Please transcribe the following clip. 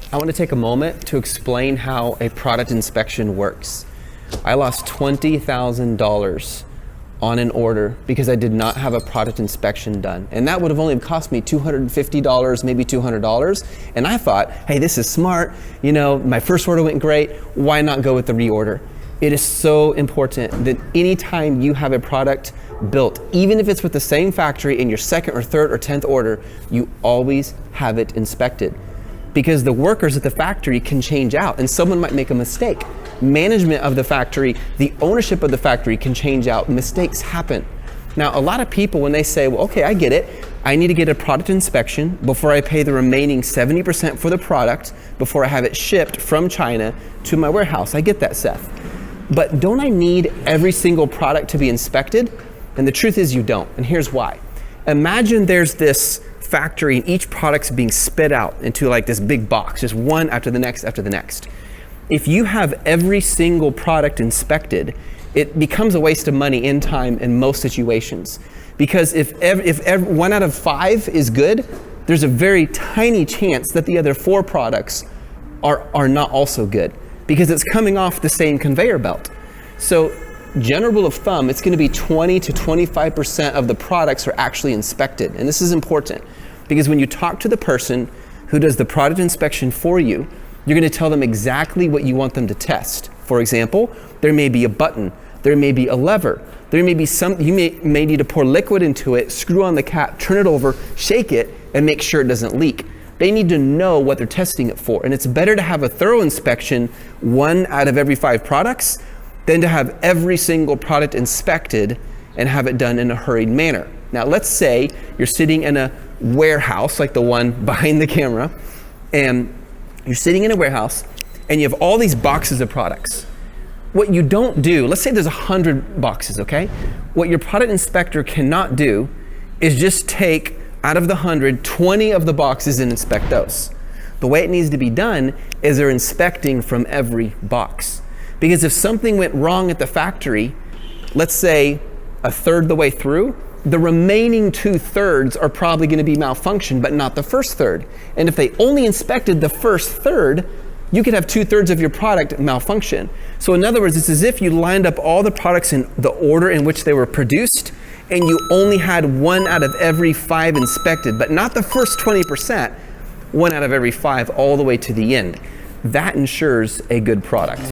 I want to take a moment to explain how a product inspection works. I lost $20,000 on an order because I did not have a product inspection done. And that would have only cost me $250, maybe $200. And I thought, hey, this is smart. You know, my first order went great. Why not go with the reorder? It is so important that anytime you have a product built, even if it's with the same factory in your second or third or 10th order, you always have it inspected. Because the workers at the factory can change out and someone might make a mistake. Management of the factory, the ownership of the factory can change out. Mistakes happen. Now, a lot of people, when they say, well, okay, I get it. I need to get a product inspection before I pay the remaining 70% for the product before I have it shipped from China to my warehouse. I get that, Seth. But don't I need every single product to be inspected? And the truth is you don't, and here's why. Imagine there's this factory and each product's being spit out into like this big box, just one after the next after the next. If you have every single product inspected, it becomes a waste of money and time in most situations. Because if 1 out of 5 is good, there's a very tiny chance that the other 4 products are not also good, because it's coming off the same conveyor belt. So general rule of thumb, it's going to be 20 to 25% of the products are actually inspected. And this is important because when you talk to the person who does the product inspection for you, you're going to tell them exactly what you want them to test. For example, there may be a button, there may be a lever, there may be you may need to pour liquid into it, screw on the cap, turn it over, shake it, and make sure it doesn't leak. They need to know what they're testing it for. And it's better to have a thorough inspection 1 out of every 5 products than to have every single product inspected and have it done in a hurried manner. Now, let's say you're sitting in a warehouse, like the one behind the camera, and you're sitting in a warehouse and you have all these boxes of products. What you don't do, let's say there's 100 boxes, okay? What your product inspector cannot do is just take out of the 100, 20 of the boxes and inspect those. The way it needs to be done is they're inspecting from every box. Because if something went wrong at the factory, let's say a third the way through, the remaining 2/3 are probably going to be malfunctioned, but not the first third. And if they only inspected the first third, you could have 2/3 of your product malfunction. So in other words, it's as if you lined up all the products in the order in which they were produced, and you only had 1 out of every 5 inspected, but not the first 20%, 1 out of every 5 all the way to the end. That ensures a good product.